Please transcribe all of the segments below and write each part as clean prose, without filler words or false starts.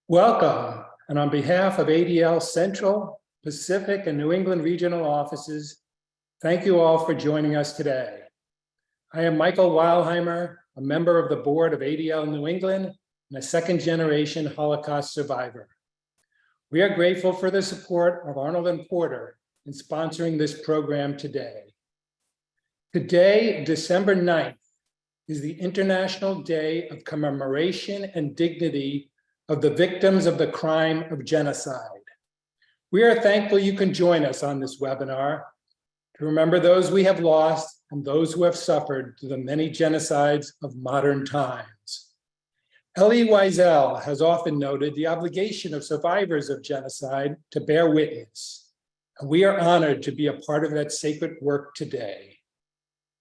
Welcome, and on behalf of ADL Central, Pacific, and New England regional offices, thank you all for joining us today. I am Michael Weilheimer, a member of the board of ADL New England and a second-generation Holocaust survivor. We are grateful for the support of Arnold and Porter in sponsoring this program today. Today, December 9th, is the International Day of Commemoration and Dignity of the victims of the crime of genocide. We are thankful you can join us on this webinar to remember those we have lost and those who have suffered through the many genocides of modern times. Elie Wiesel has often noted the obligation of survivors of genocide to bear witness, and we are honored to be a part of that sacred work today.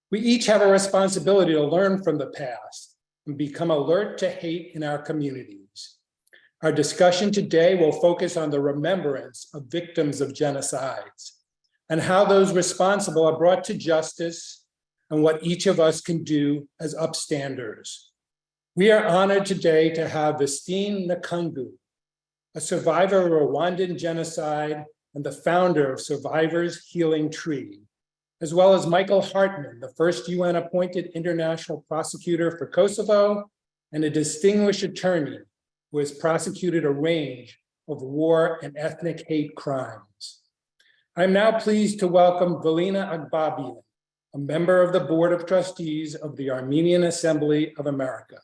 We each have a responsibility to learn from the past and become alert to hate in our communities. Our discussion today will focus on the remembrance of victims of genocides and how those responsible are brought to justice and what each of us can do as upstanders. We are honored today to have Vestine Nkungu, a survivor of Rwandan genocide and the founder of Survivors Healing Tree, as well as Michael Hartman, the first UN-appointed international prosecutor for Kosovo and a distinguished attorney who has prosecuted a range of war and ethnic hate crimes. I'm now pleased to welcome Velina Agbabian, a member of the Board of Trustees of the Armenian Assembly of America.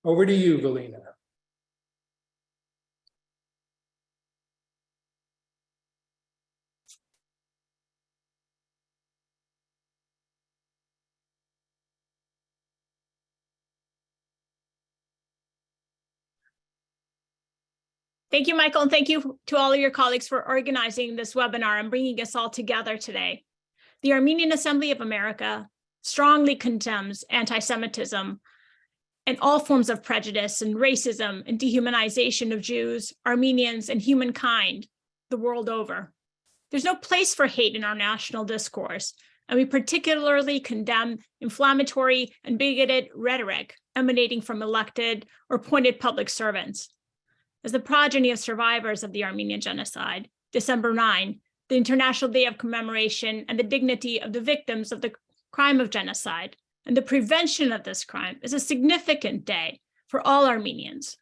Over to you, Velina. Thank you, Michael, and thank you to all of your colleagues for organizing this webinar and bringing us all together today. The Armenian Assembly of America strongly condemns anti-Semitism and all forms of prejudice and racism and dehumanization of Jews, Armenians, and humankind the world over. There's no place for hate in our national discourse, and we particularly condemn inflammatory and bigoted rhetoric emanating from elected or appointed public servants. As the progeny of survivors of the Armenian genocide, December 9, the International Day of Commemoration and the dignity of the victims of the crime of genocide and the prevention of this crime is a significant day for all Armenians.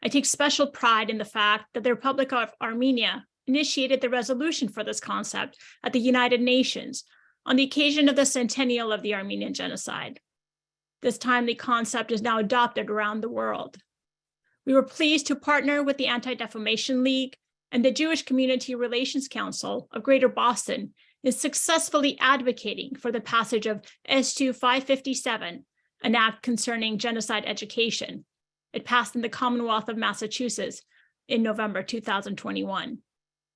I take special pride in the fact that the Republic of Armenia initiated the resolution for this concept at the United Nations on the occasion of the centennial of the Armenian genocide. This timely concept is now adopted around the world. We were pleased to partner with the Anti-Defamation League and the Jewish Community Relations Council of Greater Boston in successfully advocating for the passage of S2 557, an act concerning genocide education. It passed in the Commonwealth of Massachusetts in November 2021.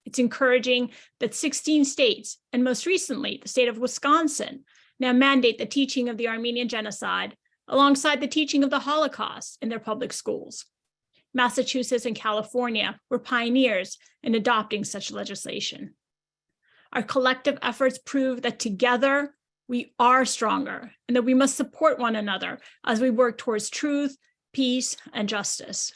It's encouraging that 16 states, and most recently the state of Wisconsin, now mandate the teaching of the Armenian genocide alongside the teaching of the Holocaust in their public schools. Massachusetts and California were pioneers in adopting such legislation. Our collective efforts prove that together we are stronger and that we must support one another as we work towards truth, peace, and justice.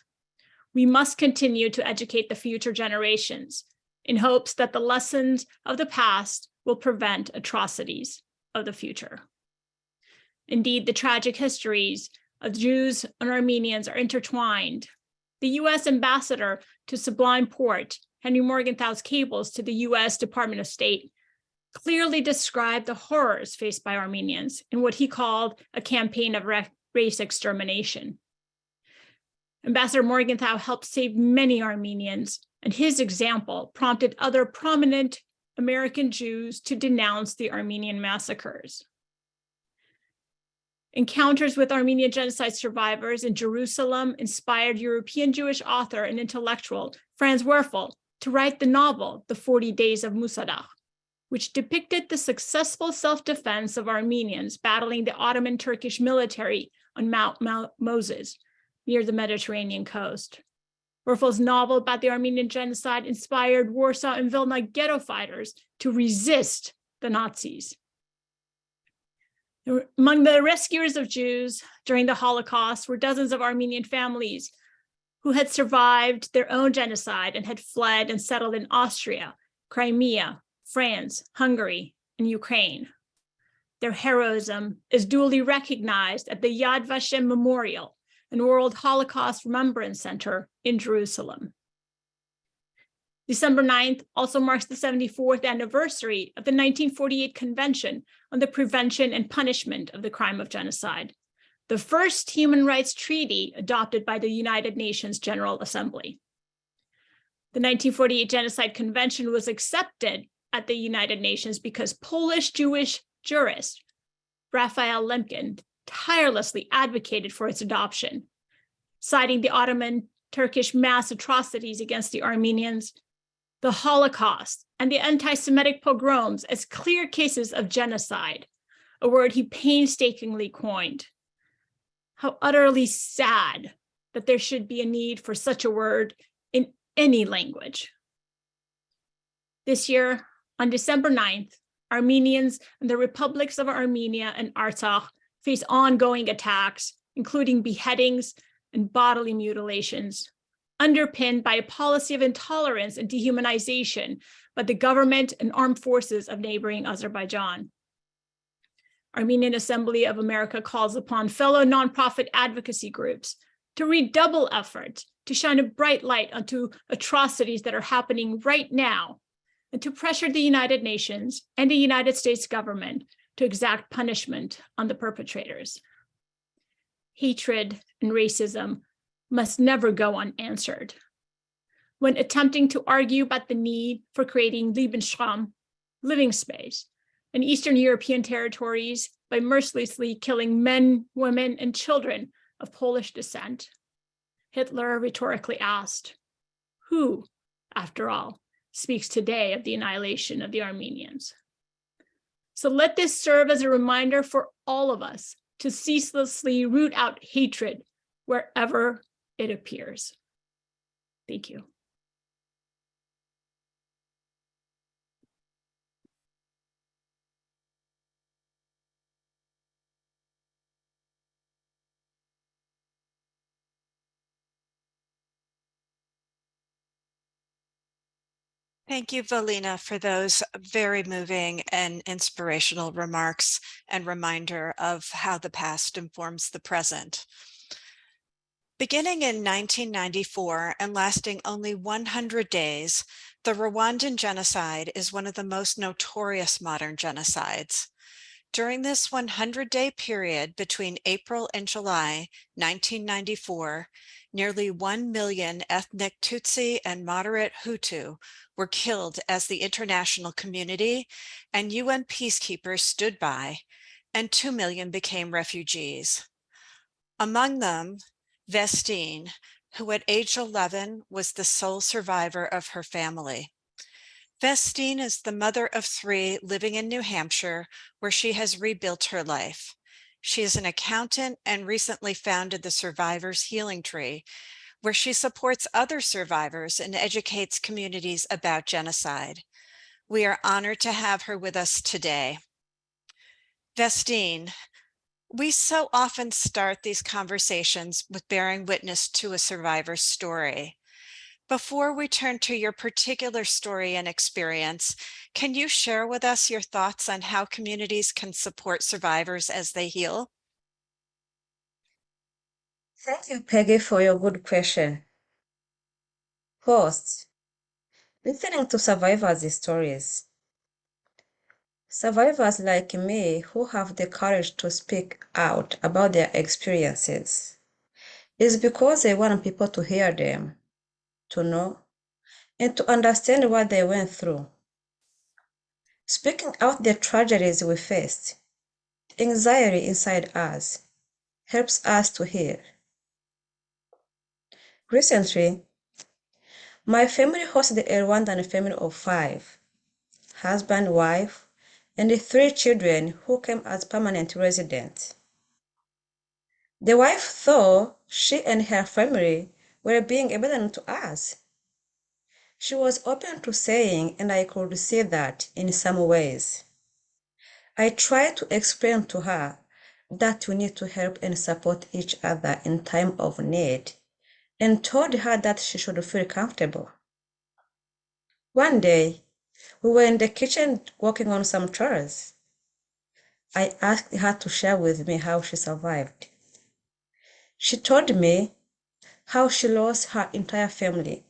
We must continue to educate the future generations in hopes that the lessons of the past will prevent atrocities of the future. Indeed, the tragic histories of Jews and Armenians are intertwined. The U.S. ambassador to Sublime Porte, Henry Morgenthau's cables to the U.S. Department of State, clearly described the horrors faced by Armenians in what he called a campaign of race extermination. Ambassador Morgenthau helped save many Armenians, and his example prompted other prominent American Jews to denounce the Armenian massacres. Encounters with Armenian genocide survivors in Jerusalem inspired European Jewish author and intellectual Franz Werfel to write the novel, The 40 Days of Musadach, which depicted the successful self-defense of Armenians battling the Ottoman Turkish military on Mount Moses near the Mediterranean coast. Werfel's novel about the Armenian genocide inspired Warsaw and Vilna ghetto fighters to resist the Nazis. Among the rescuers of Jews during the Holocaust were dozens of Armenian families who had survived their own genocide and had fled and settled in Austria, Crimea, France, Hungary, and Ukraine. Their heroism is duly recognized at the Yad Vashem Memorial and World Holocaust Remembrance Center in Jerusalem. December 9th also marks the 74th anniversary of the 1948 Convention on the Prevention and Punishment of the Crime of Genocide, the first human rights treaty adopted by the United Nations General Assembly. The 1948 Genocide Convention was accepted at the United Nations because Polish Jewish jurist Raphael Lemkin tirelessly advocated for its adoption, citing the Ottoman Turkish mass atrocities against the Armenians, the Holocaust, and the anti-Semitic pogroms as clear cases of genocide, a word he painstakingly coined. How utterly sad that there should be a need for such a word in any language. This year, on December 9th, Armenians in the republics of Armenia and Artsakh face ongoing attacks, including beheadings and bodily mutilations, underpinned by a policy of intolerance and dehumanization by the government and armed forces of neighboring Azerbaijan. Armenian Assembly of America calls upon fellow nonprofit advocacy groups to redouble efforts to shine a bright light onto atrocities that are happening right now, and to pressure the United Nations and the United States government to exact punishment on the perpetrators. Hatred and racism must never go unanswered. When attempting to argue about the need for creating Lebensraum, living space, in Eastern European territories by mercilessly killing men, women, and children of Polish descent, Hitler rhetorically asked, who, after all, speaks today of the annihilation of the Armenians? So let this serve as a reminder for all of us to ceaselessly root out hatred wherever it appears. Thank you. Thank you, Valina, for those very moving and inspirational remarks and reminder of how the past informs the present. Beginning in 1994 and lasting only 100 days, the Rwandan genocide is one of the most notorious modern genocides. During this 100-day period between April and July 1994, nearly 1 million ethnic Tutsi and moderate Hutu were killed as the international community and UN peacekeepers stood by, and 2 million became refugees. Among them, Vestine, who at age 11 was the sole survivor of her family. Vestine is the mother of 3 living in New Hampshire, where she has rebuilt her life. She is an accountant and recently founded the Survivors Healing Tree, where she supports other survivors and educates communities about genocide. We are honored to have her with us today. Vestine, we so often start these conversations with bearing witness to a survivor's story. Before we turn to your particular story and experience, can you share with us your thoughts on how communities can support survivors as they heal? Thank you, Peggy, for your good question. First, listening to survivors' stories. Survivors like me who have the courage to speak out about their experiences is because they want people to hear them, to know, and to understand what they went through. Speaking out the tragedies we faced, the anxiety inside us, helps us to heal. Recently, my family hosted a Rwandan family of 5, husband, wife, and 3 children who came as permanent residents. The wife thought she and her family were being a burden to us. She was open to saying, and I could see that in some ways. I tried to explain to her that we need to help and support each other in time of need, and told her that she should feel comfortable. One day, we were in the kitchen working on some chores. I asked her to share with me how she survived. She told me how she lost her entire family.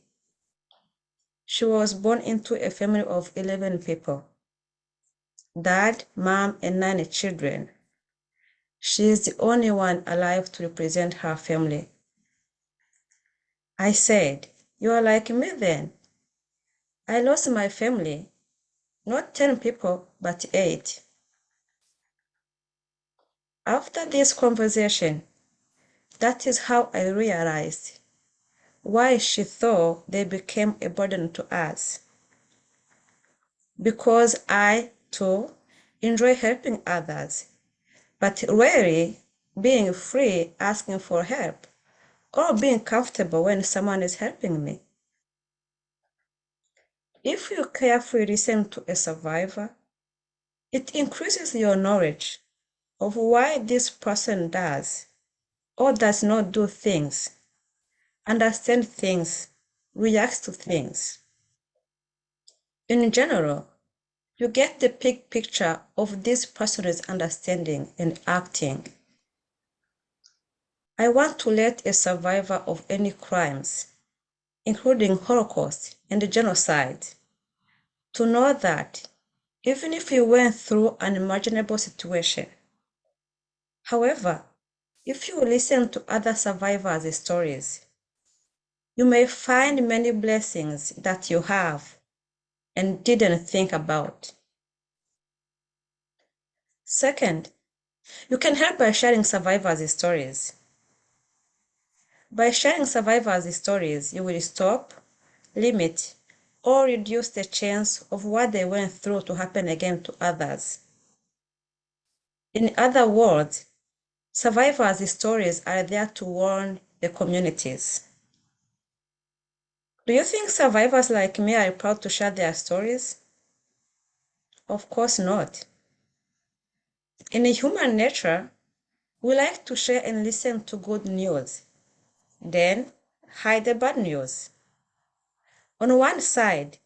She was born into a family of 11 people: dad, mom, and 9 children. She is the only one alive to represent her family. I said, "You are like me then. I lost my family, not 10 people, but 8. After this conversation, that is how I realized why she thought they became a burden to us. Because I, too, enjoy helping others, but rarely being free asking for help or being comfortable when someone is helping me. If you carefully listen to a survivor, it increases your knowledge of why this person does or does not do things, understand things, reacts to things. In general, you get the big picture of this person's understanding and acting. I want to let a survivor of any crimes, including Holocaust and genocide, to know that even if you went through an unimaginable situation, however, if you listen to other survivors' stories, you may find many blessings that you have and didn't think about. Second, you can help by sharing survivors' stories. By sharing survivors' stories, you will stop, limit, or reduce the chance of what they went through to happen again to others. In other words, survivors' stories are there to warn the communities. Do you think survivors like me are proud to share their stories? Of course not. In human nature, we like to share and listen to good news, then hide the bad news. On one side,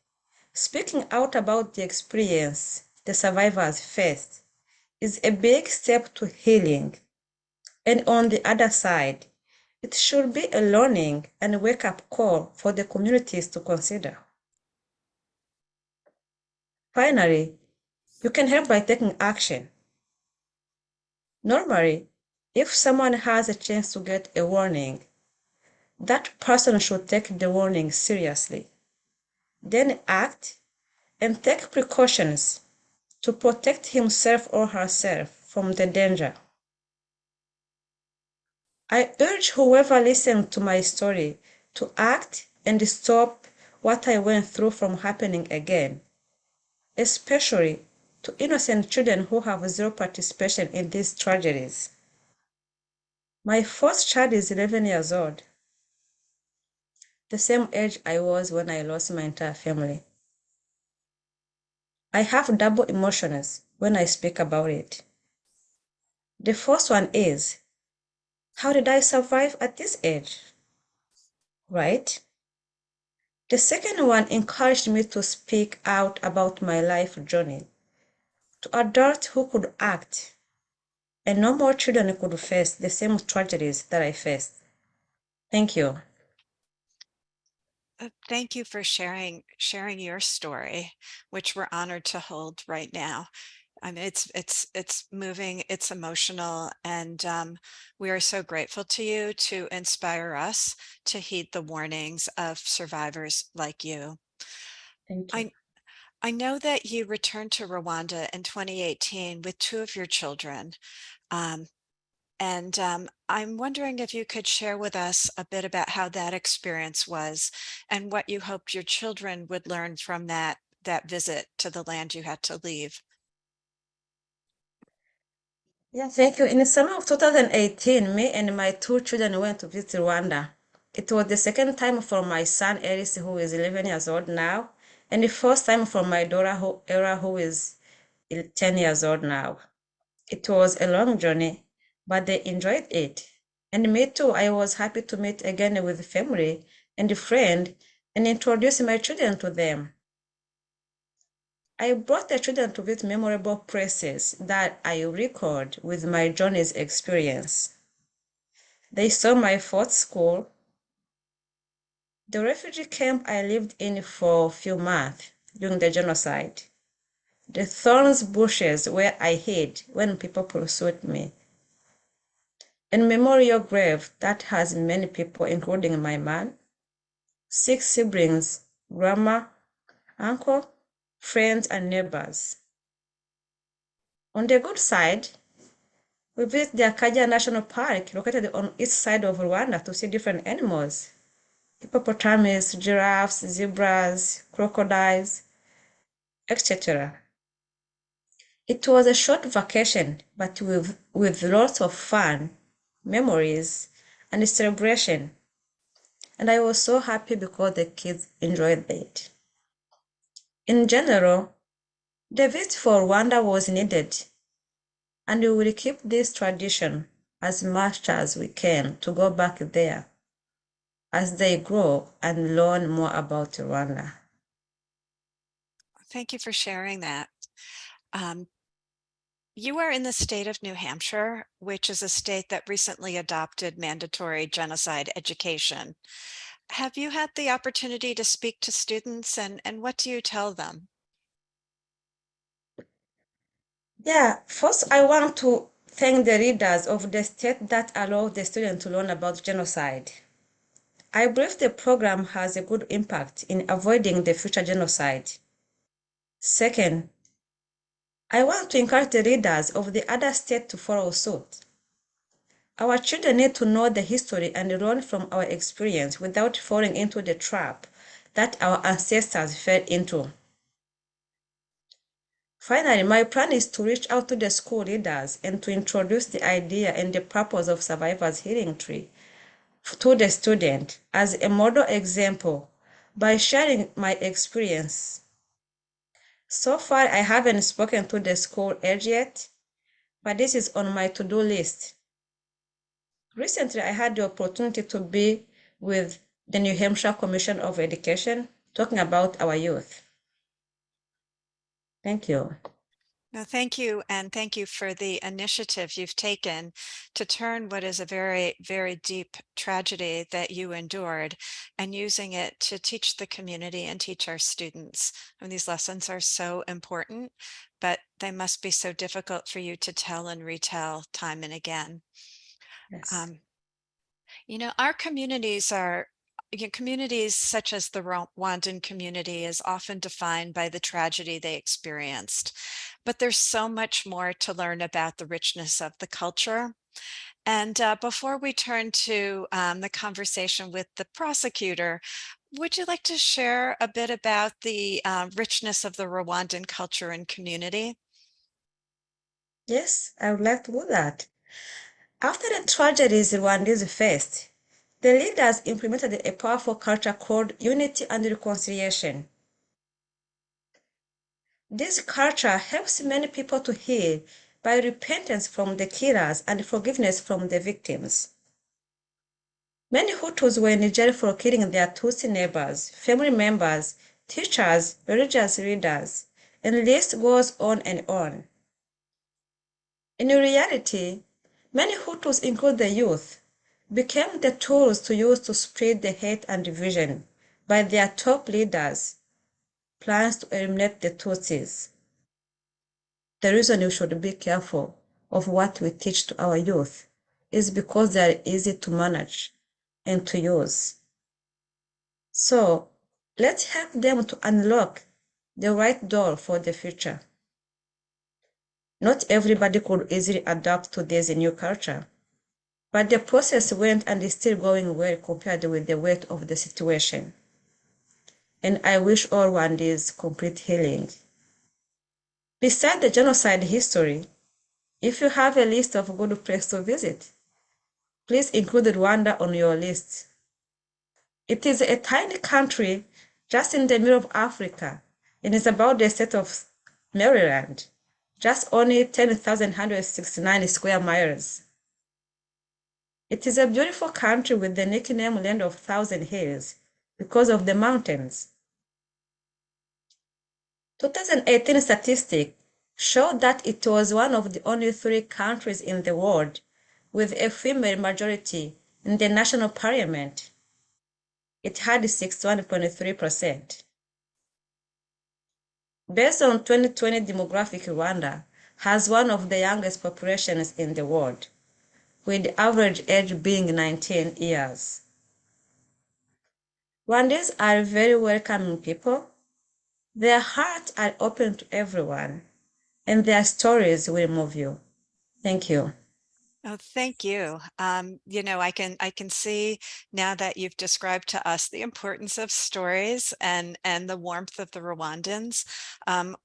speaking out about the experience the survivors faced is a big step to healing. And on the other side, it should be a learning and wake-up call for the communities to consider. Finally, you can help by taking action. Normally, if someone has a chance to get a warning, that person should take the warning seriously, then act and take precautions to protect himself or herself from the danger. I urge whoever listened to my story to act and stop what I went through from happening again, especially to innocent children who have zero participation in these tragedies. My first child is 11 years old, the same age I was when I lost my entire family. I have double emotions when I speak about it. The first one is, how did I survive at this age? Right? The second one encouraged me to speak out about my life journey to adults who could act, and no more children could face the same tragedies that I faced. Thank you. Thank you for sharing your story, which we're honored to hold right now. I mean, it's moving, it's emotional, and we are so grateful to you to inspire us to heed the warnings of survivors like you. Thank you. I know that you returned to Rwanda in 2018 with 2 of your children. Um, and I'm wondering if you could share with us a bit about how that experience was and what you hoped your children would learn from that visit to the land you had to leave. Yeah, thank you. In the summer of 2018, me and my 2 children went to visit Rwanda. It was the second time for my son Ellis, who is 11 years old now, and the first time for my daughter Era, who is 10 years old now. It was a long journey, but they enjoyed it, And me too, I was happy to meet again with family and friend and introduce my children to them. I brought the children to visit memorable places that I record with my journey's experience. They saw my fourth school, the refugee camp I lived in for a few months during the genocide, the thorns bushes where I hid when people pursued me, and memorial grave that has many people, including my man, 6 siblings, grandma, uncle, friends, and neighbors. On the good side, we visit the Akaja National Park, located on east side of Rwanda, to see different animals: hippopotamus, giraffes, zebras, crocodiles, etc. It was a short vacation, but with lots of fun, memories, and celebration. And I was so happy because the kids enjoyed it. In general, the visit for Rwanda was needed, and we will keep this tradition as much as we can to go back there as they grow and learn more about Rwanda. Thank you for sharing that. You are in the state of New Hampshire, which is a state that recently adopted mandatory genocide education. Have you had the opportunity to speak to students, and what do you tell them? Yeah, first I want to thank the leaders of the state that allow the students to learn about genocide. I believe the program has a good impact in avoiding the future genocide. Second, I want to encourage the leaders of the other states to follow suit. Our children need to know the history and learn from our experience without falling into the trap that our ancestors fell into. Finally, my plan is to reach out to the school leaders and to introduce the idea and the purpose of Survivors Healing Tree to the student as a model example by sharing my experience. So far, I haven't spoken to the school age yet, but this is on my to-do list. Recently, I had the opportunity to be with the New Hampshire Commission of Education talking about our youth. Thank you. No, thank you, and thank you for the initiative you've taken to turn what is a very, very deep tragedy that you endured and using it to teach the community and teach our students. And these lessons are so important, but they must be so difficult for you to tell and retell time and again. Yes. Our communities are, communities such as the Rwandan community is often defined by the tragedy they experienced. But there's so much more to learn about the richness of the culture. And before we turn to the conversation with the prosecutor, would you like to share a bit about the richness of the Rwandan culture and community? Yes, I would like to do that. After the tragedies Rwandans faced, the leaders implemented a powerful culture called unity and reconciliation. This culture helps many people to heal by repentance from the killers and forgiveness from the victims. Many Hutus were in jail for killing their Tutsi neighbors, family members, teachers, religious leaders, and the list goes on and on. In reality, many Hutus, including the youth, became the tools to use to spread the hate and division by their top leaders' plans to eliminate the Tutsis. The reason you should be careful of what we teach to our youth is because they are easy to manage and to use. So let's help them to unlock the right door for the future. Not everybody could easily adapt to this new culture, but the process went and is still going well compared with the weight of the situation. And I wish all Rwandans complete healing. Beside the genocide history, if you have a list of good places to visit, please include Rwanda on your list. It is a tiny country just in the middle of Africa and is about the state of Maryland, just only 10,169 square miles. It is a beautiful country with the nickname Land of Thousand Hills because of the mountains. 2018 statistics showed that it was one of the only 3 countries in the world with a female majority in the national parliament. It had 61.3%. Based on 2020 demographic, Rwanda has one of the youngest populations in the world, with the average age being 19 years. Rwandans are very welcoming people. Their hearts are open to everyone, and their stories will move you. Thank you. Oh, thank you. I can see now that you've described to us the importance of stories and the warmth of the Rwandans,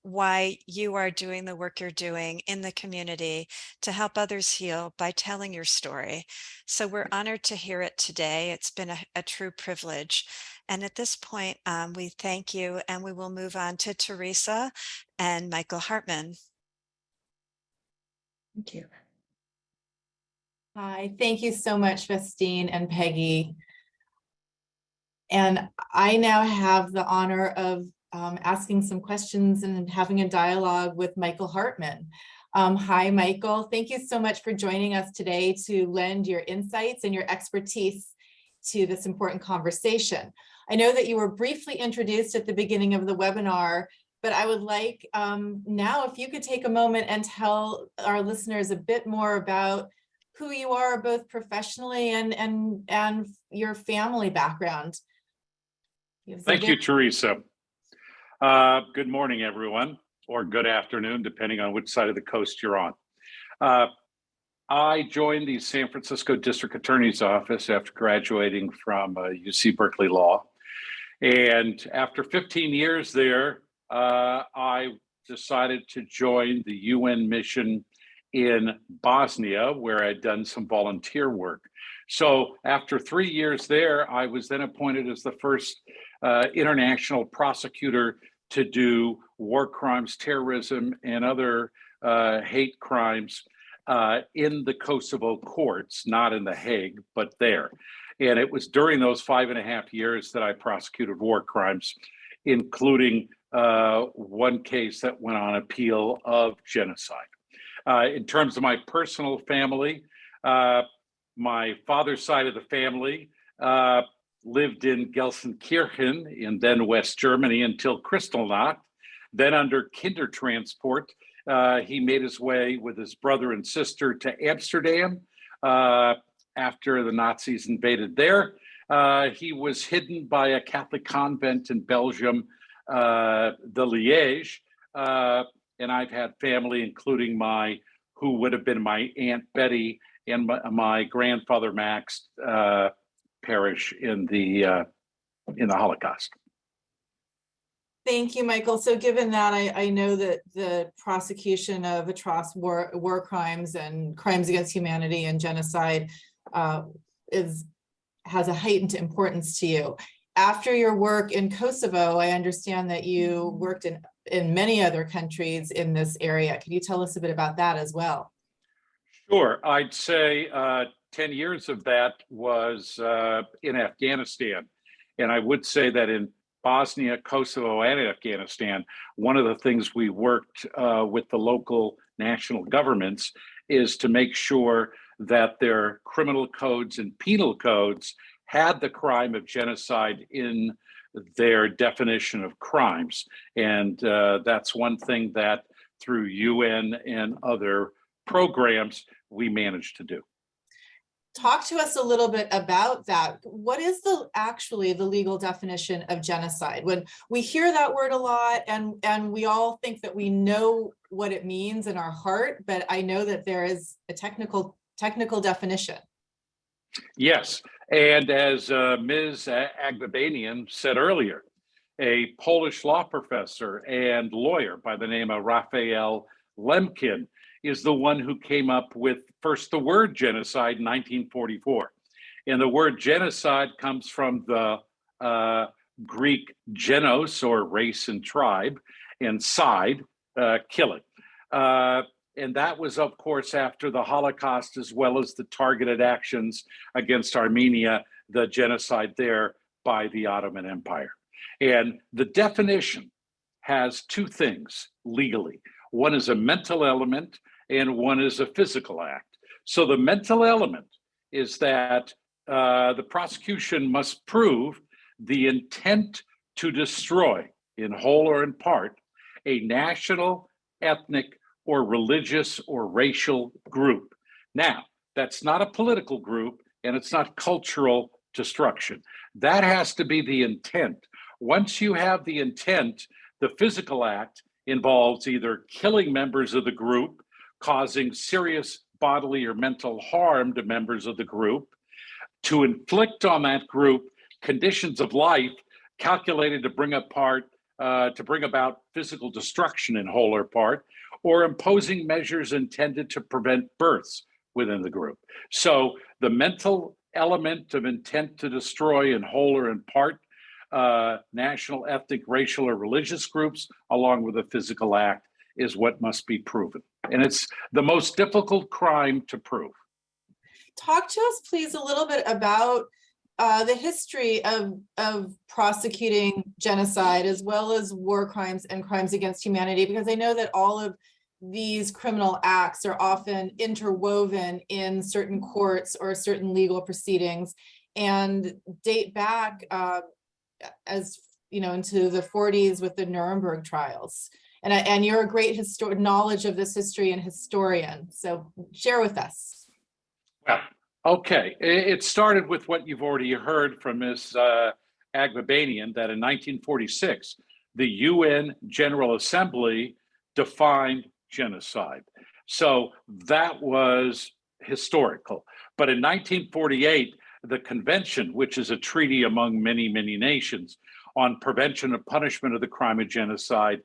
why you are doing the work you're doing in the community to help others heal by telling your story. So we're honored to hear it today. It's been a true privilege. And at this point, we thank you, and we will move on to Teresa and Michael Hartman. Thank you. Hi, thank you so much, Vestine and Peggy. And I now have the honor of asking some questions and having a dialogue with Michael Hartman. Hi, Michael. Thank you so much for joining us today to lend your insights and your expertise to this important conversation. I know that you were briefly introduced at the beginning of the webinar, but I would like now if you could take a moment and tell our listeners a bit more about who you are, both professionally and your family background. Thank you, Teresa. Good morning, everyone, or good afternoon, depending on which side of the coast you're on. I joined the San Francisco District Attorney's Office after graduating from UC Berkeley Law. And after 15 years there, I decided to join the UN mission in Bosnia, where I'd done some volunteer work. So after 3 years there, I was then appointed as the first international prosecutor to do war crimes, terrorism, and other hate crimes in the Kosovo courts, not in The Hague, but there. And it was during those 5.5 years that I prosecuted war crimes, including one case that went on appeal of genocide. In terms of my personal family, my father's side of the family lived in Gelsenkirchen in then West Germany until Kristallnacht. Then under Kindertransport, he made his way with his brother and sister to Amsterdam after the Nazis invaded there. He was hidden by a Catholic convent in Belgium, the Liège. And I've had family, including who would have been my Aunt Betty and my grandfather Max, perish in the Holocaust. Thank you, Michael. So given that, I know that the prosecution of atrocious war crimes and crimes against humanity and genocide has a heightened importance to you. After your work in Kosovo, I understand that you worked in many other countries in this area. Can you tell us a bit about that as well? Sure. I'd say 10 years of that was in Afghanistan. And I would say that in Bosnia, Kosovo, and Afghanistan, one of the things we worked with the local national governments is to make sure that their criminal codes and penal codes had the crime of genocide in their definition of crimes. And that's one thing that through UN and other programs, we managed to do. Talk to us a little bit about that. What is actually the legal definition of genocide? When we hear that word a lot and we all think that we know what it means in our heart, but I know that there is a technical definition. Yes, and as Ms. Agbabanian said earlier, a Polish law professor and lawyer by the name of Raphael Lemkin is the one who came up with first the word genocide in 1944. And the word genocide comes from the Greek genos, or race and tribe, and side, killing. And that was, of course, after the Holocaust, as well as the targeted actions against Armenia, the genocide there by the Ottoman Empire. And the definition has two things legally. One is a mental element and one is a physical act. So the mental element is that the prosecution must prove the intent to destroy, in whole or in part, a national, ethnic, or religious or racial group. Now, that's not a political group and it's not cultural destruction. That has to be the intent. Once you have the intent, the physical act involves either killing members of the group, causing serious bodily or mental harm to members of the group, to inflict on that group conditions of life calculated to bring about physical destruction in whole or part, or imposing measures intended to prevent births within the group. So the mental element of intent to destroy in whole or in part national, ethnic, racial, or religious groups, along with a physical act, is what must be proven. And it's the most difficult crime to prove. Talk to us, please, a little bit about the history of prosecuting genocide as well as war crimes and crimes against humanity, because I know that all of these criminal acts are often interwoven in certain courts or certain legal proceedings and date back as you know into the 40s with the Nuremberg trials. And you're a great knowledge of this history and historian, so share with us. Well, okay, it started with what you've already heard from Ms. Agvabanian, that in 1946, the UN General Assembly defined genocide. So that was historical. But in 1948, the convention, which is a treaty among many, many nations on prevention and punishment of the crime of genocide,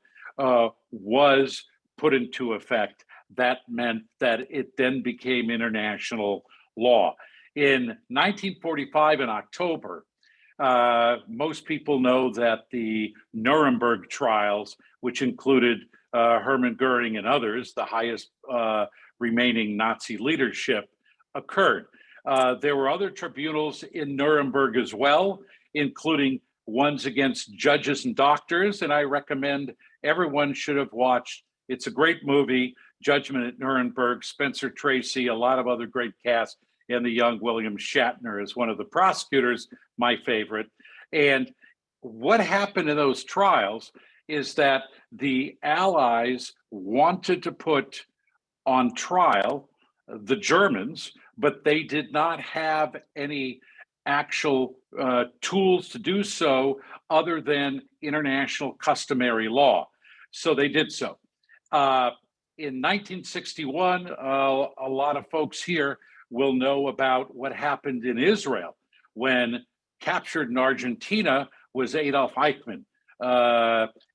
was put into effect. That meant that it then became international law. In 1945, in October, most people know that the Nuremberg trials, which included Hermann Goering and others, the highest remaining Nazi leadership, occurred. There were other tribunals in Nuremberg as well, including ones against judges and doctors, and I recommend everyone should have watched. It's a great movie, Judgment at Nuremberg, Spencer Tracy, a lot of other great cast, and the young William Shatner is one of the prosecutors, my favorite. And what happened in those trials is that the Allies wanted to put on trial the Germans, but they did not have any actual tools to do so other than international customary law. So they did so. In 1961, a lot of folks here will know about what happened in Israel when captured in Argentina was Adolf Eichmann,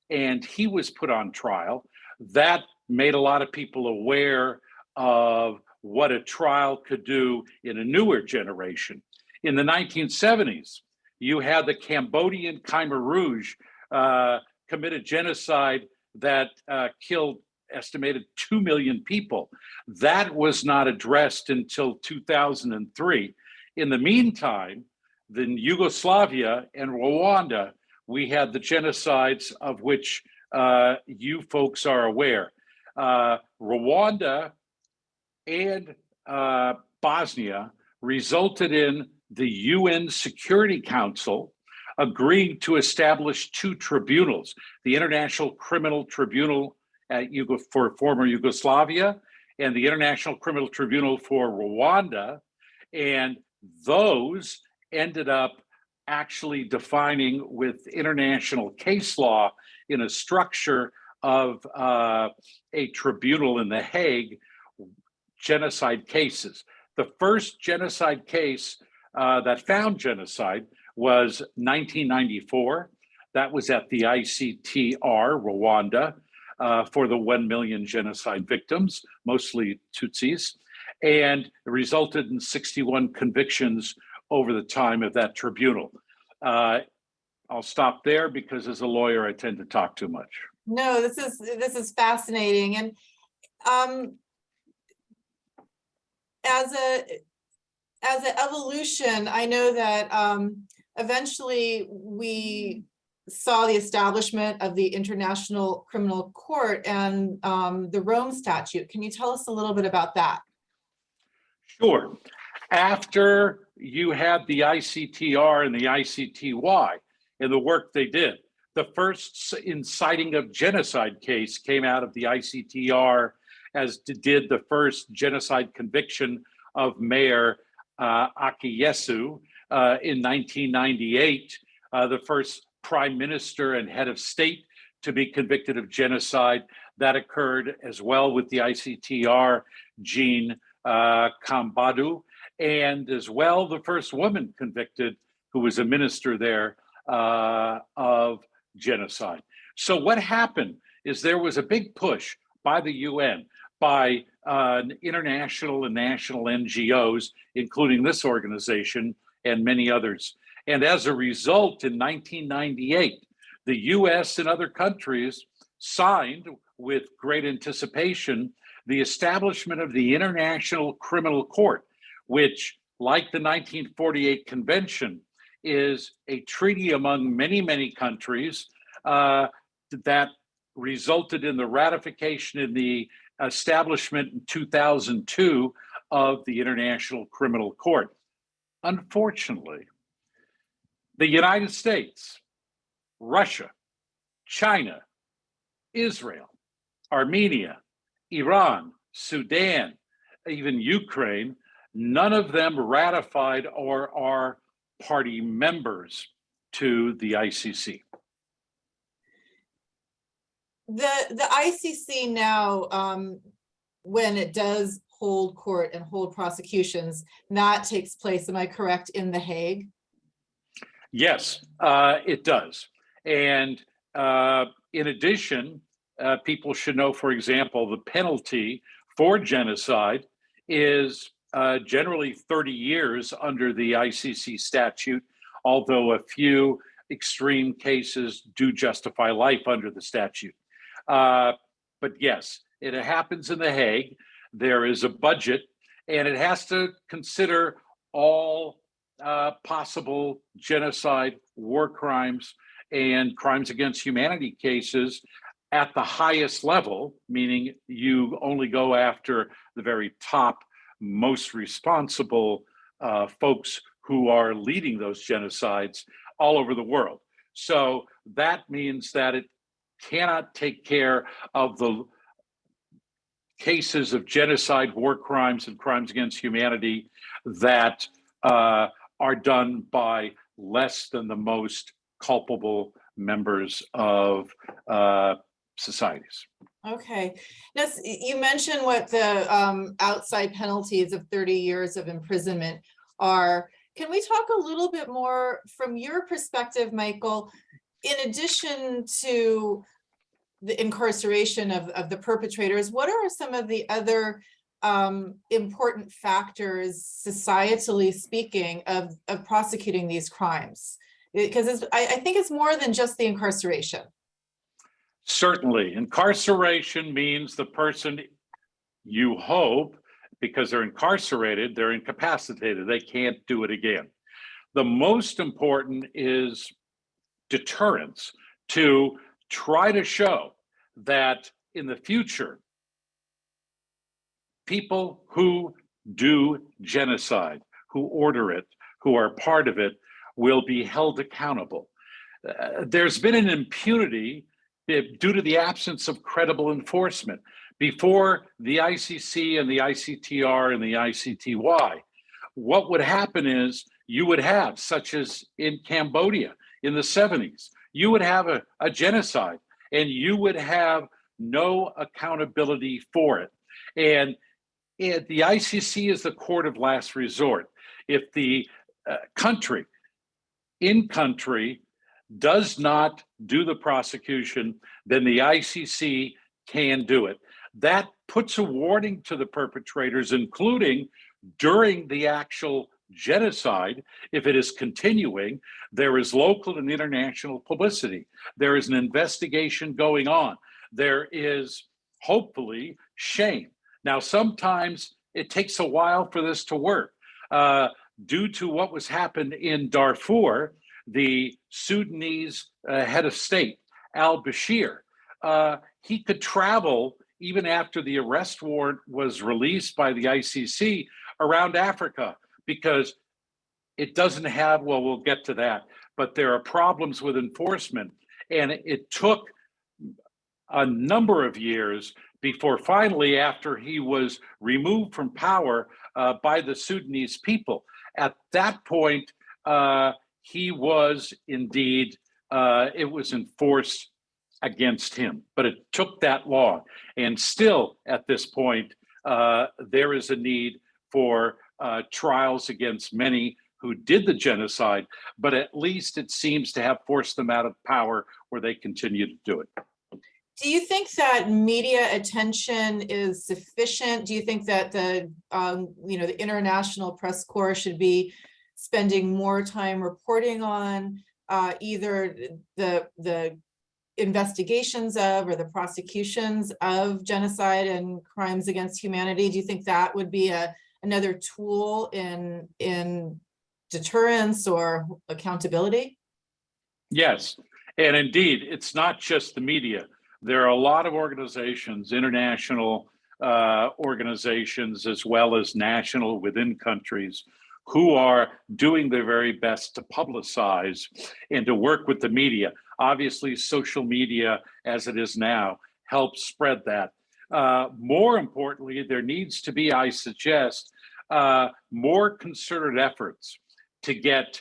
and he was put on trial. That made a lot of people aware of what a trial could do in a newer generation. In the 1970s, you had the Cambodian Khmer Rouge committed genocide that killed estimated 2 million people. That was not addressed until 2003. In the meantime, in Yugoslavia and Rwanda, we had the genocides of which you folks are aware. Rwanda and Bosnia resulted in the UN Security Council agreeing to establish two tribunals, the International Criminal Tribunal for former Yugoslavia and the International Criminal Tribunal for Rwanda. And those ended up actually defining with international case law in a structure of a tribunal in The Hague, genocide cases. The first genocide case that found genocide was 1994. That was at the ICTR, Rwanda, for the 1 million genocide victims, mostly Tutsis, and it resulted in 61 convictions over the time of that tribunal. I'll stop there because as a lawyer, I tend to talk too much. No, this is fascinating. And as an evolution, I know that eventually we saw the establishment of the International Criminal Court and the Rome Statute. Can you tell us a little bit about that? Sure. After you had the ICTR and the ICTY and the work they did, the first inciting of genocide case came out of the ICTR, as did the first genocide conviction of Mayor Akiyesu in 1998, the first prime minister and head of state to be convicted of genocide. That occurred as well with the ICTR, Jean Kambadu, and as well the first woman convicted who was a minister there of genocide. So what happened is there was a big push by the UN, by international and national NGOs, including this organization and many others. And as a result, in 1998, the US and other countries signed with great anticipation the establishment of the International Criminal Court, which, like the 1948 Convention, is a treaty among many, many countries that resulted in the ratification in the establishment in 2002 of the International Criminal Court. Unfortunately, the United States, Russia, China, Israel, Armenia, Iran, Sudan, even Ukraine, none of them ratified or are party members to the ICC. The ICC now, when it does hold court and hold prosecutions, that takes place, am I correct, in The Hague? Yes, it does. And in addition, people should know, for example, the penalty for genocide is generally 30 years under the ICC statute, although a few extreme cases do justify life under the statute. But yes, it happens in The Hague. There is a budget, and it has to consider all possible genocide, war crimes, and crimes against humanity cases at the highest level, meaning you only go after the very top, most responsible folks who are leading those genocides all over the world. So that means that it cannot take care of the cases of genocide, war crimes, and crimes against humanity that are done by less than the most culpable members of societies. Okay. Now, you mentioned what the outside penalties of 30 years of imprisonment are. Can we talk a little bit more from your perspective, Michael, in addition to the incarceration of the perpetrators, what are some of the other important factors, societally speaking, of prosecuting these crimes? Because I think it's more than just the incarceration. Certainly. Incarceration means the person, you hope, because they're incarcerated, they're incapacitated, they can't do it again. The most important is deterrence, to try to show that in the future, people who do genocide, who order it, who are part of it, will be held accountable. There's been an impunity due to the absence of credible enforcement. Before the ICC and the ICTR and the ICTY, what would happen is you would have, such as in Cambodia in the 70s, you would have a genocide and you would have no accountability for it. And the ICC is the court of last resort. If the country, in country, does not do the prosecution, then the ICC can do it. That puts a warning to the perpetrators, including during the actual genocide. If it is continuing, there is local and international publicity. There is an investigation going on. There is hopefully shame. Now, sometimes it takes a while for this to work. Due to what was happened in Darfur, the Sudanese head of state, al-Bashir, he could travel even after the arrest warrant was released by the ICC around Africa, because it doesn't have, well, we'll get to that, but there are problems with enforcement. And it took a number of years before finally, after he was removed from power by the Sudanese people, at that point, he was indeed, it was enforced against him, but it took that long. And still at this point, there is a need for trials against many who did the genocide, but at least it seems to have forced them out of power where they continue to do it. Do you think that media attention is sufficient? Do you think that the the international press corps should be spending more time reporting on either the investigations of or the prosecutions of genocide and crimes against humanity? Do you think that would be another tool in deterrence or accountability? Yes, and indeed, it's not just the media. There are a lot of organizations, international organizations, as well as national within countries, who are doing their very best to publicize and to work with the media. Obviously, social media, as it is now, helps spread that. More importantly, there needs to be, I suggest, more concerted efforts to get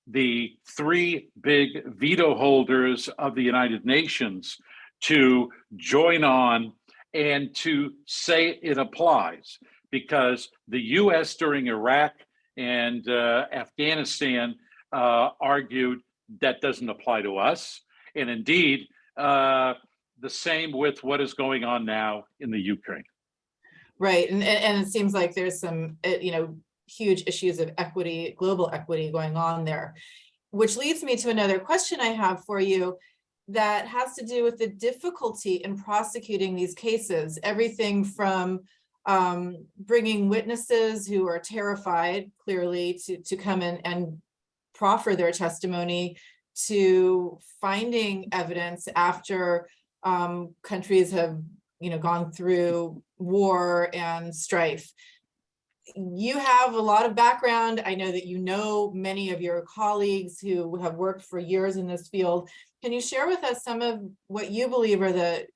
the 3 big veto holders of the United Nations to join on and to say it applies, because the US during Iraq and Afghanistan argued that doesn't apply to us. And indeed, the same with what is going on now in the Ukraine. Right, and it seems like there's some, huge issues of equity, global equity going on there, which leads me to another question I have for you that has to do with the difficulty in prosecuting these cases. Everything from bringing witnesses who are terrified, clearly, to come in and proffer their testimony, to finding evidence after countries have gone through war and strife. You have a lot of background. I know that you know many of your colleagues who have worked for years in this field. Can you share with us some of what you believe are the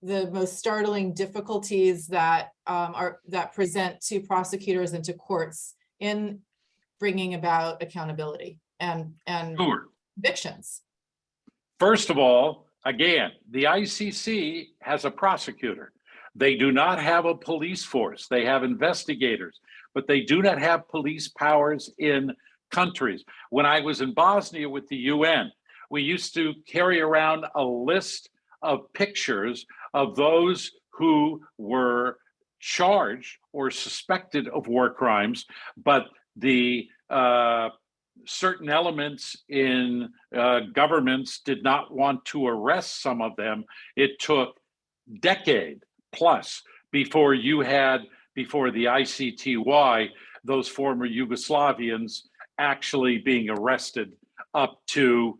most startling difficulties that that present to prosecutors and to courts in bringing about accountability and Sure. convictions? First of all, again, the ICC has a prosecutor. They do not have a police force. They have investigators, but they do not have police powers in countries. When I was in Bosnia with the UN, we used to carry around a list of pictures of those who were charged or suspected of war crimes, but the certain elements in governments did not want to arrest some of them. It took decade plus before the ICTY, those former Yugoslavians actually being arrested up to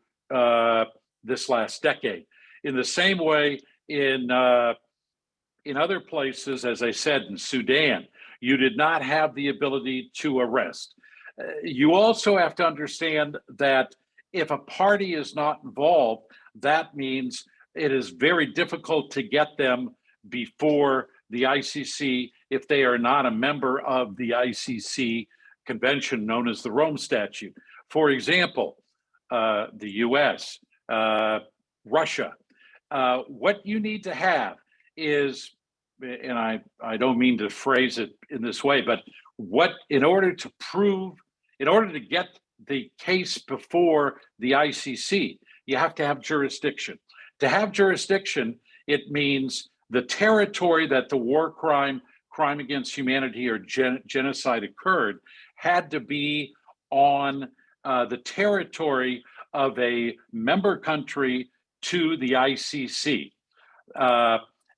this last decade. In the same way, in other places, as I said, in Sudan, you did not have the ability to arrest. You also have to understand that if a party is not involved, that means it is very difficult to get them before the ICC if they are not a member of the ICC convention known as the Rome Statute. For example, the US, Russia. What you need to have is, and I don't mean to phrase it in this way, but in order to get the case before the ICC, you have to have jurisdiction. To have jurisdiction, it means the territory that the war crime against humanity, or genocide occurred had to be on the territory of a member country to the ICC.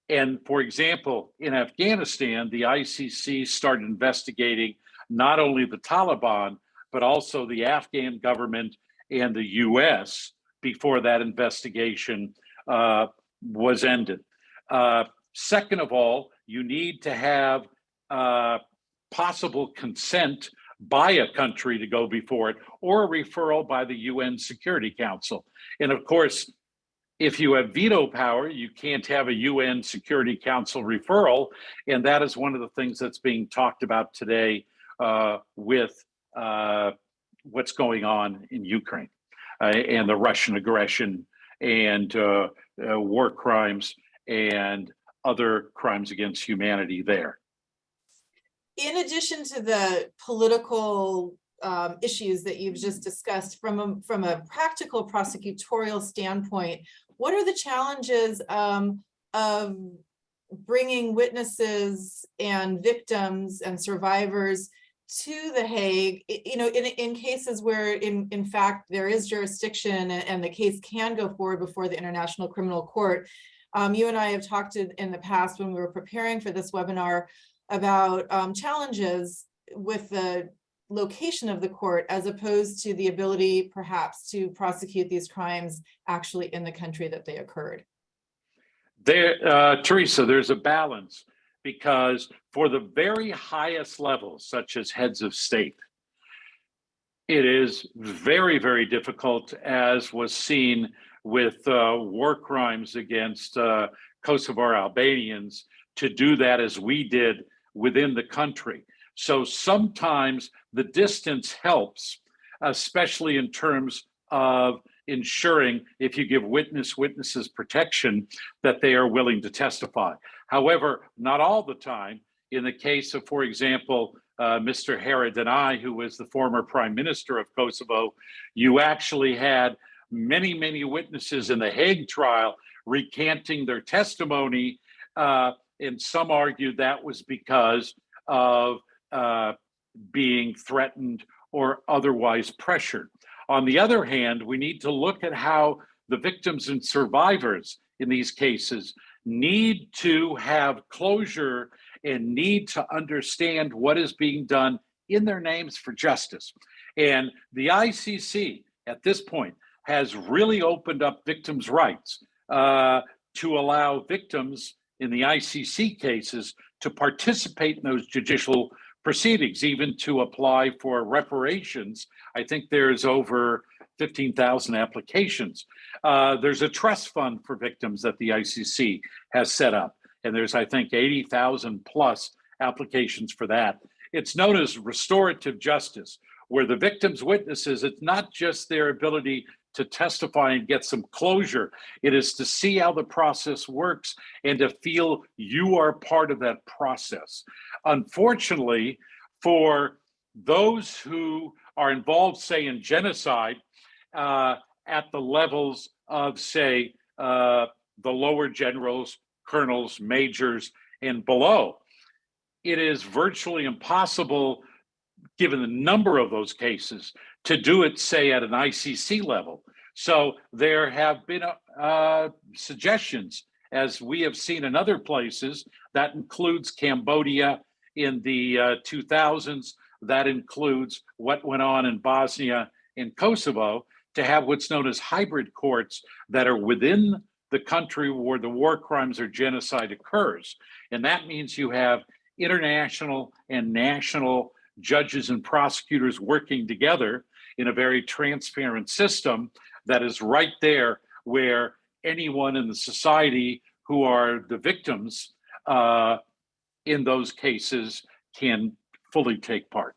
And for example, in Afghanistan, the ICC started investigating not only the Taliban, but also the Afghan government and the US before that investigation was ended. Second of all, you need to have possible consent by a country to go before it, or a referral by the UN Security Council. And of course, if you have veto power, you can't have a UN Security Council referral. And that is one of the things that's being talked about today with what's going on in Ukraine and the Russian aggression and war crimes and other crimes against humanity there. In addition to the political issues that you've just discussed, from a practical prosecutorial standpoint, what are the challenges of bringing witnesses and victims and survivors to The Hague, in cases where in fact there is jurisdiction and the case can go forward before the International Criminal Court? You and I have talked in the past when we were preparing for this webinar about challenges with the location of the court as opposed to the ability perhaps to prosecute these crimes actually in the country that they occurred. Teresa, there's a balance, because for the very highest levels, such as heads of state, it is very, very difficult, as was seen with war crimes against Kosovar Albanians, to do that as we did within the country. So sometimes the distance helps, especially in terms of ensuring, if you give witnesses protection, that they are willing to testify. However, not all the time. In the case of, for example, Mr. Haradinaj, who was the former prime minister of Kosovo, you actually had many, many witnesses in the Hague trial recanting their testimony, and some argued that was because of being threatened or otherwise pressured. On the other hand, we need to look at how the victims and survivors in these cases need to have closure and need to understand what is being done in their names for justice. And the ICC at this point has really opened up victims' rights to allow victims in the ICC cases to participate in those judicial proceedings, even to apply for reparations. I think there's over 15,000 applications. There's a trust fund for victims that the ICC has set up, and there's, I think, 80,000 plus applications for that. It's known as restorative justice, where the victim's witnesses, it's not just their ability to testify and get some closure. It is to see how the process works and to feel you are part of that process. Unfortunately, for those who are involved, say, in genocide, at the levels of, say, the lower generals, colonels, majors, and below, it is virtually impossible, given the number of those cases, to do it, say, at an ICC level. So there have been suggestions, as we have seen in other places, that includes Cambodia in the 2000s, that includes what went on in Bosnia and Kosovo, to have what's known as hybrid courts that are within the country where the war crimes or genocide occurs. And that means you have international and national judges and prosecutors working together in a very transparent system that is right there where anyone in the society who are the victims in those cases can fully take part.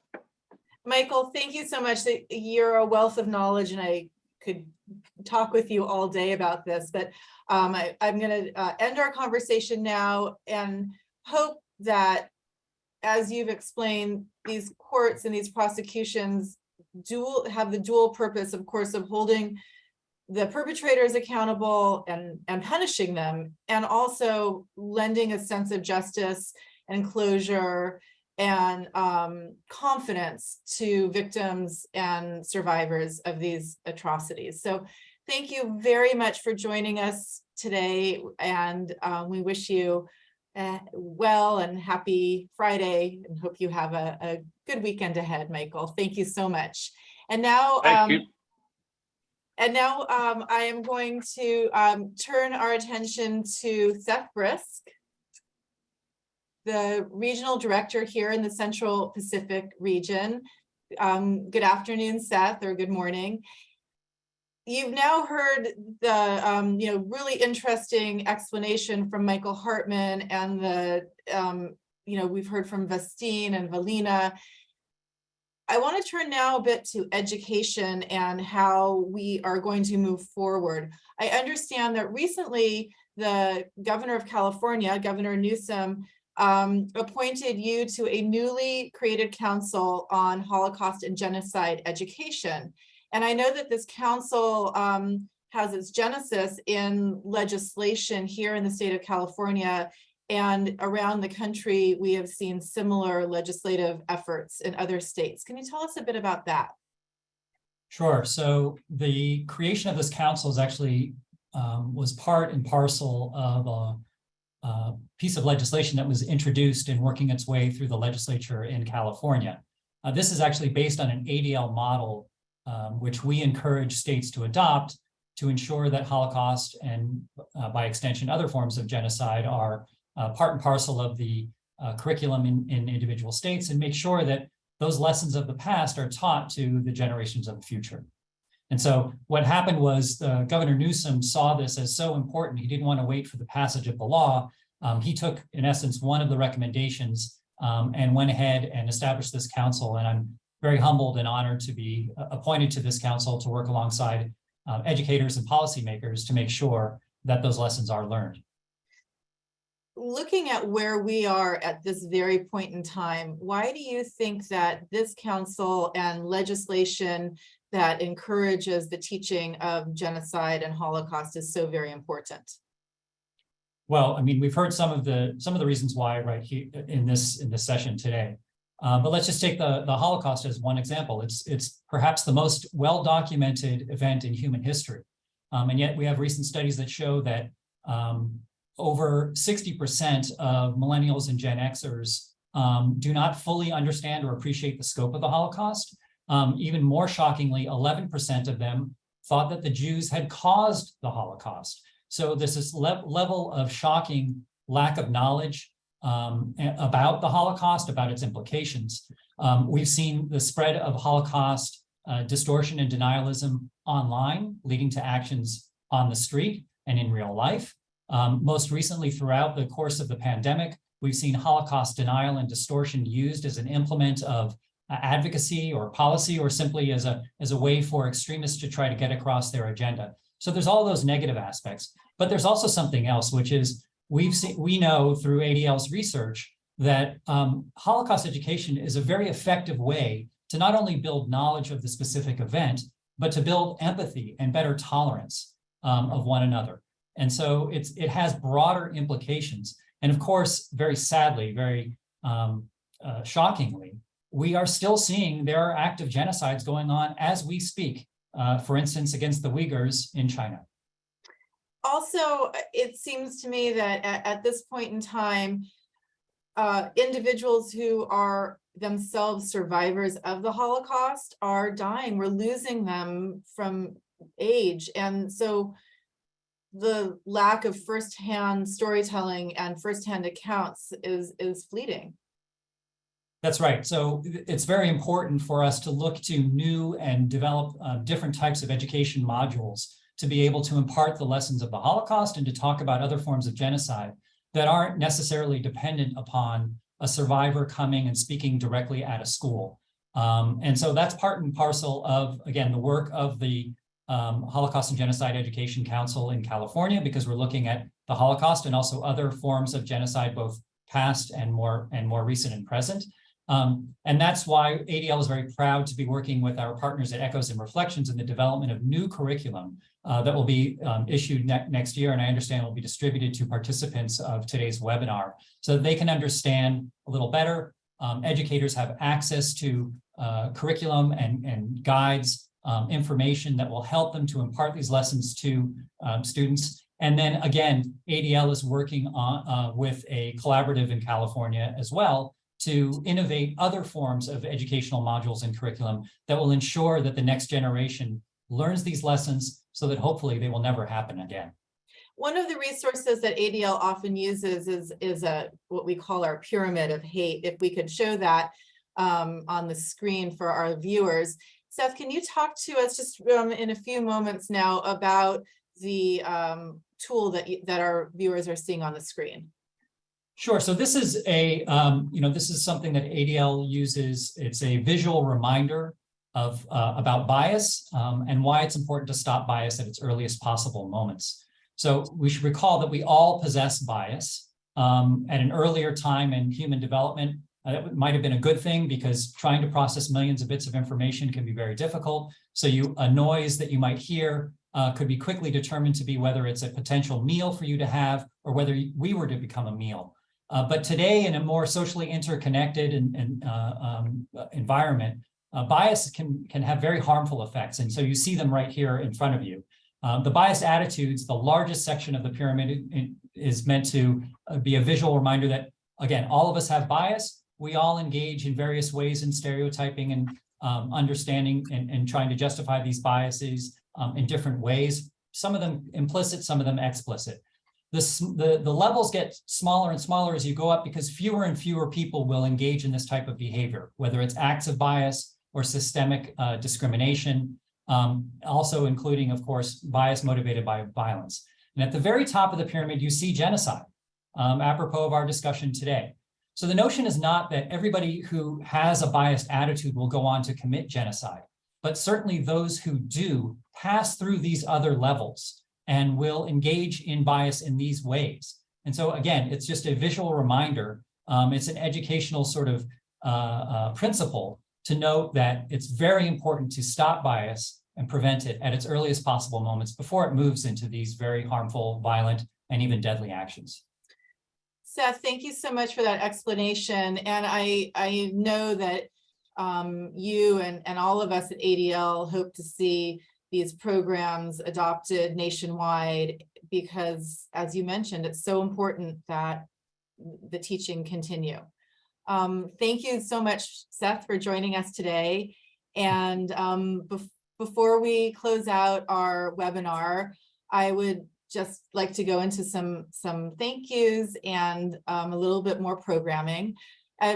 Michael, thank you so much. You're a wealth of knowledge, and I could talk with you all day about this, but I'm going to end our conversation now and hope that, as you've explained, these courts and these prosecutions have the dual purpose, of course, of holding the perpetrators accountable and punishing them, and also lending a sense of justice and closure and confidence to victims and survivors of these atrocities. So thank you very much for joining us today, and we wish you well and happy Friday, and hope you have a good weekend ahead, Michael. Thank you so much. And now, Thank you. I am going to turn our attention to Seth Brisk, the regional director here in the Central Pacific region. Good afternoon, Seth, or good morning. You've now heard the really interesting explanation from Michael Hartman, and the we've heard from Vestine and Valina. I want to turn now a bit to education and how we are going to move forward. I understand that recently the governor of California, Governor Newsom, appointed you to a newly created council on Holocaust and genocide education. And I know that this council has its genesis in legislation here in the state of California, and around the country, we have seen similar legislative efforts in other states. Can you tell us a bit about that? Sure. So the creation of this council is actually was part and parcel of a piece of legislation that was introduced and working its way through the legislature in California. This is actually based on an ADL model, which we encourage states to adopt to ensure that Holocaust and by extension, other forms of genocide are part and parcel of the curriculum in individual states, and make sure that those lessons of the past are taught to the generations of the future. And so what happened was Governor Newsom saw this as so important, he didn't want to wait for the passage of the law. He took, in essence, one of the recommendations and went ahead and established this council. And I'm very humbled and honored to be appointed to this council to work alongside educators and policymakers to make sure that those lessons are learned. Looking at where we are at this very point in time, why do you think that this council and legislation that encourages the teaching of genocide and Holocaust is so very important? Well, I mean, we've heard some of the reasons why right here in this session today. But let's just take the Holocaust as one example. It's perhaps the most well-documented event in human history. And yet we have recent studies that show that over 60% of millennials and Gen Xers do not fully understand or appreciate the scope of the Holocaust. Even more shockingly, 11% of them thought that the Jews had caused the Holocaust. So there's this level of shocking lack of knowledge about the Holocaust, about its implications. We've seen the spread of Holocaust distortion and denialism online, leading to actions on the street and in real life. Most recently, throughout the course of the pandemic, we've seen Holocaust denial and distortion used as an implement of advocacy or policy, or simply as a way for extremists to try to get across their agenda. So there's all those negative aspects, but there's also something else, which is we know through ADL's research that Holocaust education is a very effective way to not only build knowledge of the specific event, but to build empathy and better tolerance of one another. And so it has broader implications. And of course, very sadly, very shockingly, we are still seeing there are active genocides going on as we speak, for instance, against the Uyghurs in China. Also, it seems to me that at this point in time, individuals who are themselves survivors of the Holocaust are dying. We're losing them from age. And so the lack of firsthand storytelling and firsthand accounts is fleeting. That's right. So it's very important for us to look to new and develop different types of education modules to be able to impart the lessons of the Holocaust and to talk about other forms of genocide that aren't necessarily dependent upon a survivor coming and speaking directly at a school. And so that's part and parcel of, again, the work of the Holocaust and Genocide Education Council in California, because we're looking at the Holocaust and also other forms of genocide, both past and more recent and present. And that's why ADL is very proud to be working with our partners at Echoes and Reflections in the development of new curriculum that will be issued next year, and I understand will be distributed to participants of today's webinar so that they can understand a little better. Educators have access to curriculum and guides, information that will help them to impart these lessons to students. And then again, ADL is working on with a collaborative in California as well to innovate other forms of educational modules and curriculum that will ensure that the next generation learns these lessons so that hopefully they will never happen again. One of the resources that ADL often uses is what we call our pyramid of hate. If we could show that on the screen for our viewers. Seth, can you talk to us just in a few moments now about the tool that our viewers are seeing on the screen? Sure. So this is a, this is something that ADL uses. It's a visual reminder of about bias and why it's important to stop bias at its earliest possible moments. So we should recall that we all possess bias at an earlier time in human development. That might have been a good thing because trying to process millions of bits of information can be very difficult. So a noise that you might hear could be quickly determined to be whether it's a potential meal for you to have or whether we were to become a meal. But today, in a more socially interconnected environment, bias can have very harmful effects. And so you see them right here in front of you. The biased attitudes, the largest section of the pyramid, is meant to be a visual reminder that, again, all of us have bias. We all engage in various ways in stereotyping and understanding and trying to justify these biases in different ways, some of them implicit, some of them explicit. The levels get smaller and smaller as you go up because fewer and fewer people will engage in this type of behavior, whether it's acts of bias or systemic discrimination, also including, of course, bias motivated by violence. And at the very top of the pyramid, you see genocide, apropos of our discussion today. So the notion is not that everybody who has a biased attitude will go on to commit genocide, but certainly those who do pass through these other levels and will engage in bias in these ways. And so again, it's just a visual reminder. It's an educational sort of principle to note that it's very important to stop bias and prevent it at its earliest possible moments before it moves into these very harmful, violent, and even deadly actions. Seth, thank you so much for that explanation. And I know that you and all of us at ADL hope to see these programs adopted nationwide because, as you mentioned, it's so important that the teaching continue. Thank you so much, Seth, for joining us today. And before we close out our webinar, I would just like to go into some thank yous and a little bit more programming.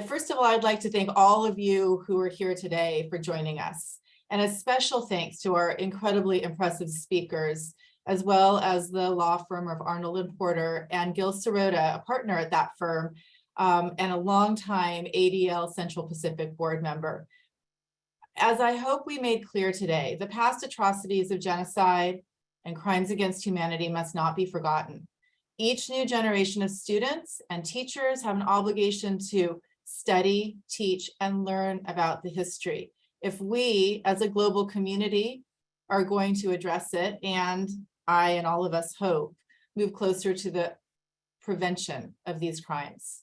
First of all, I'd like to thank all of you who are here today for joining us. And a special thanks to our incredibly impressive speakers, as well as the law firm of Arnold & Porter and Gil Sirota, a partner at that firm, and a longtime ADL Central Pacific board member. As I hope we made clear today, the past atrocities of genocide and crimes against humanity must not be forgotten. Each new generation of students and teachers have an obligation to study, teach, and learn about the history. If we, as a global community, are going to address it, and I and all of us hope, move closer to the prevention of these crimes.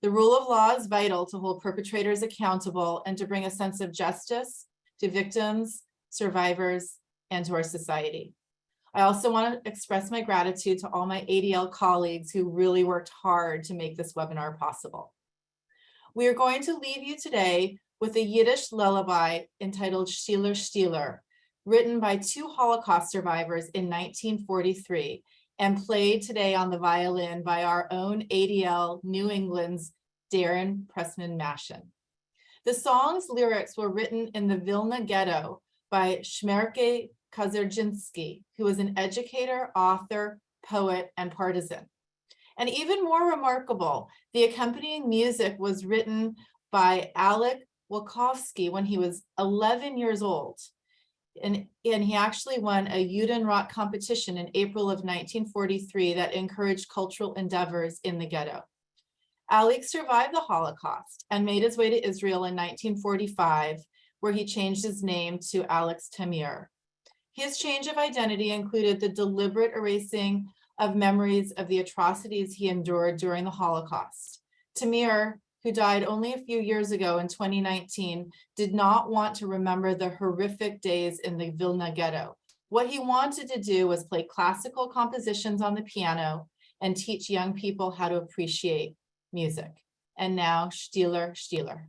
The rule of law is vital to hold perpetrators accountable and to bring a sense of justice to victims, survivors, and to our society. I also want to express my gratitude to all my ADL colleagues who really worked hard to make this webinar possible. We are going to leave you today with a Yiddish lullaby entitled Stiller Stiller, written by two Holocaust survivors in 1943 and played today on the violin by our own ADL New England's Darren Pressman-Maschen. The song's lyrics were written in the Vilna ghetto by Shmerke Kazerjinsky, who was an educator, author, poet, and partisan. And even more remarkable, the accompanying music was written by Alec Wachowski when he was 11 years old. And he actually won a Judenrat competition in April of 1943 that encouraged cultural endeavors in the ghetto. Alec survived the Holocaust and made his way to Israel in 1945, where he changed his name to Alex Tamir. His change of identity included the deliberate erasing of memories of the atrocities he endured during the Holocaust. Tamir, who died only a few years ago in 2019, did not want to remember the horrific days in the Vilna ghetto, What he wanted to do was play classical compositions on the piano and teach young people how to appreciate music. And now Stieler, Stieler.